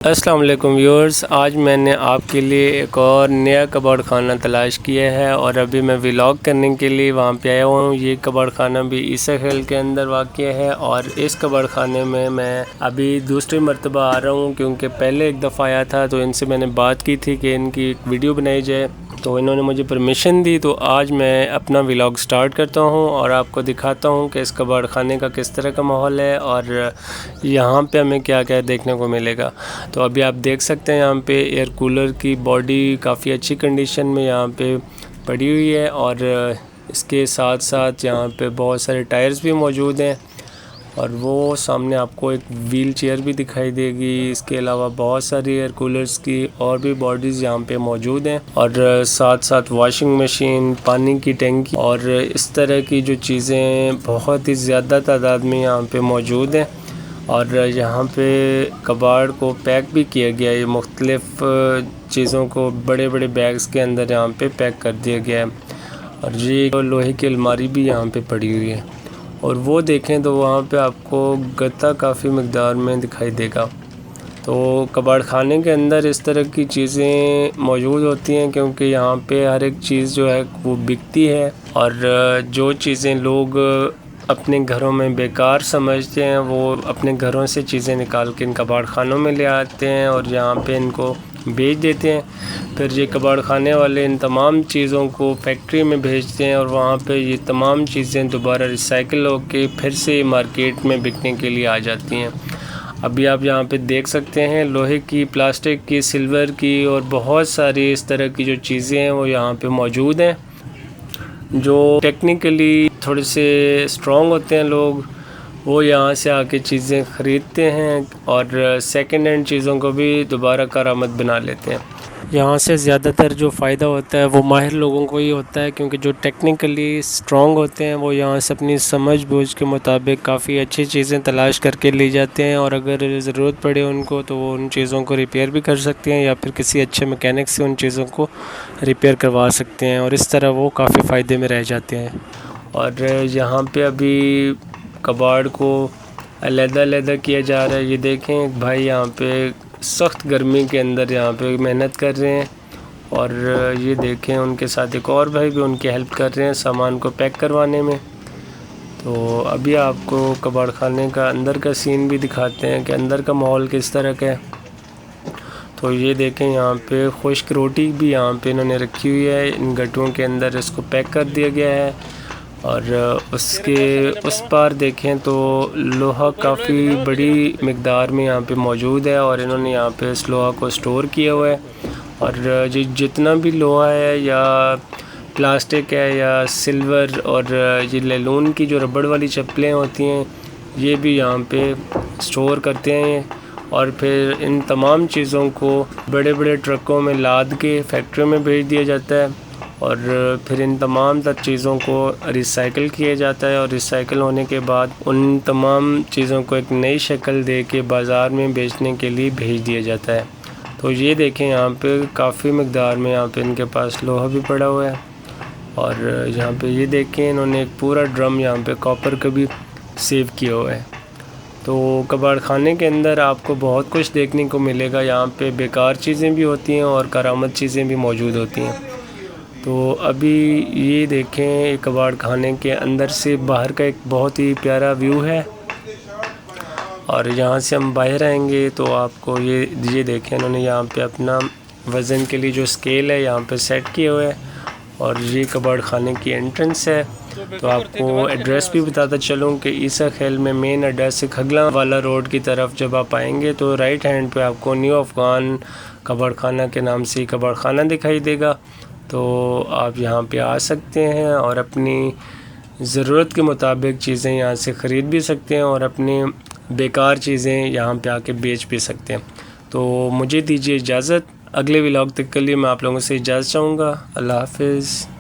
अस्सलाम वालेकुम व्यूअर्स, आज मैंने आपके लिए एक और नया कबाड़ खाना तलाश किया है और अभी मैं व्लॉग करने के लिए वहाँ पे आया हुआ हूँ। ये कबाड़ खाना भी ईसा खेल के अंदर वाक़या है और इस कबाड़ खाने में मैं अभी दूसरी मरतबा आ रहा हूँ, क्योंकि पहले एक दफ़ा आया था तो इनसे मैंने बात की थी कि इनकी एक वीडियो बनाई जाए, तो इन्होंने मुझे परमिशन दी। तो आज मैं अपना व्लॉग स्टार्ट करता हूँ और आपको दिखाता हूँ कि इस कबाड़ खाने का किस तरह का माहौल है और यहाँ पे हमें क्या क्या देखने को मिलेगा। तो अभी आप देख सकते हैं यहाँ पे एयर कूलर की बॉडी काफ़ी अच्छी कंडीशन में यहाँ पे पड़ी हुई है और इसके साथ साथ यहाँ पे बहुत सारे टायर्स भी मौजूद हैं और वो सामने आपको एक व्हील चेयर भी दिखाई देगी। इसके अलावा बहुत सारी एयर कूलर्स की और भी बॉडीज़ यहाँ पे मौजूद हैं और साथ साथ वॉशिंग मशीन, पानी की टंकी और इस तरह की जो चीज़ें बहुत ही ज़्यादा तादाद में यहाँ पे मौजूद हैं। और यहाँ पे कबाड़ को पैक भी किया गया है, ये मुख्तलिफ़ चीज़ों को बड़े बड़े बैग्स के अंदर यहाँ पे पैक कर दिया गया है। और ये लोहे की अलमारी भी यहाँ पे पड़ी हुई है और वो देखें तो वहाँ पे आपको गत्ता काफ़ी मकदार में दिखाई देगा। तो कबाड़ खाने के अंदर इस तरह की चीज़ें मौजूद होती हैं, क्योंकि यहाँ पे हर एक चीज़ जो है वो बिकती है और जो चीज़ें लोग अपने घरों में बेकार समझते हैं वो अपने घरों से चीज़ें निकाल के इन कबाड़ खानों में ले आते हैं और यहाँ पे इनको बेच देते हैं। फिर ये कबाड़ खाने वाले इन तमाम चीज़ों को फैक्ट्री में भेजते हैं और वहाँ पे ये तमाम चीज़ें दोबारा रिसाइकिल होकर फिर से मार्केट में बिकने के लिए आ जाती हैं। अभी आप यहाँ पे देख सकते हैं लोहे की, प्लास्टिक की, सिल्वर की और बहुत सारी इस तरह की जो चीज़ें हैं वो यहाँ पे मौजूद हैं। जो टेक्निकली थोड़े से स्ट्रॉन्ग होते हैं लोग, वो यहाँ से आके चीज़ें ख़रीदते हैं और सेकंड हैंड चीज़ों को भी दोबारा करामत बना लेते हैं। यहाँ से ज़्यादातर जो फ़ायदा होता है वो माहिर लोगों को ही होता है, क्योंकि जो टेक्निकली स्ट्रॉन्ग होते हैं वो यहाँ से अपनी समझ बूझ के मुताबिक काफ़ी अच्छी चीज़ें तलाश करके ले जाते हैं और अगर ज़रूरत पड़े उनको तो वो उन चीज़ों को रिपेयर भी कर सकते हैं या फिर किसी अच्छे मैकेनिक से उन चीज़ों को रिपेयर करवा सकते हैं और इस तरह वो काफ़ी फ़ायदे में रह जाते हैं। और यहाँ पे अभी कबाड़ को अलग-अलग किया जा रहा है। ये देखें एक भाई यहाँ पे सख्त गर्मी के अंदर यहाँ पे मेहनत कर रहे हैं और ये देखें उनके साथ एक और भाई भी उनकी हेल्प कर रहे हैं सामान को पैक करवाने में। तो अभी आपको कबाड़ खाने का अंदर का सीन भी दिखाते हैं कि अंदर का माहौल किस तरह का है। तो ये देखें यहाँ पे खुश्क रोटी भी यहाँ पे इन्होंने रखी हुई है, इन गट्टुओं के अंदर इसको पैक कर दिया गया है। और उसके उस पार देखें तो लोहा काफ़ी बड़ी मकदार में यहाँ पे मौजूद है और इन्होंने यहाँ पे इस लोहा को स्टोर किया हुआ है। और जितना भी लोहा है या प्लास्टिक है या सिल्वर और ये लैलून की जो रबड़ वाली चप्पलें होती हैं ये भी यहाँ पे स्टोर करते हैं और फिर इन तमाम चीज़ों को बड़े बड़े ट्रकों में लाद के फैक्ट्री में भेज दिया जाता है और फिर इन तमाम चीज़ों को रिसाइकिल किया जाता है और रिसाइकिल होने के बाद उन तमाम चीज़ों को एक नई शक्ल दे के बाज़ार में बेचने के लिए भेज दिया जाता है। तो ये देखें यहाँ पे काफ़ी मकदार में यहाँ पे इनके पास लोहा भी पड़ा हुआ है और यहाँ पे ये देखें इन्होंने एक पूरा ड्रम यहाँ पे कॉपर का भी सेव किया हुआ है। तो कबाड़ खाने के अंदर आपको बहुत कुछ देखने को मिलेगा। यहाँ पे बेकार चीज़ें भी होती हैं और करामत चीज़ें भी मौजूद होती हैं। तो अभी ये देखें कबाड़ खाने के अंदर से बाहर का एक बहुत ही प्यारा व्यू है और यहाँ से हम बाहर आएंगे तो आपको ये देखें इन्होंने यहाँ पे अपना वज़न के लिए जो स्केल है यहाँ पे सेट किया हुआ है और ये कबाड़ खाने की एंट्रेंस है। तो आपको एड्रेस भी बताता चलूँ कि ईसा खेल में मेन एड्रेस से खगला वाला रोड की तरफ जब आप आएंगे तो राइट हैंड पे आपको न्यू अफ़गान कबाड़ खाना के नाम से कबाड़ खाना दिखाई देगा। तो आप यहाँ पे आ सकते हैं और अपनी ज़रूरत के मुताबिक चीज़ें यहाँ से ख़रीद भी सकते हैं और अपनी बेकार चीज़ें यहाँ पे आके बेच भी सकते हैं। तो मुझे दीजिए इजाज़त, अगले व्लॉग तक के लिए मैं आप लोगों से इजाज़त चाहूँगा। अल्लाह हाफ़िज़।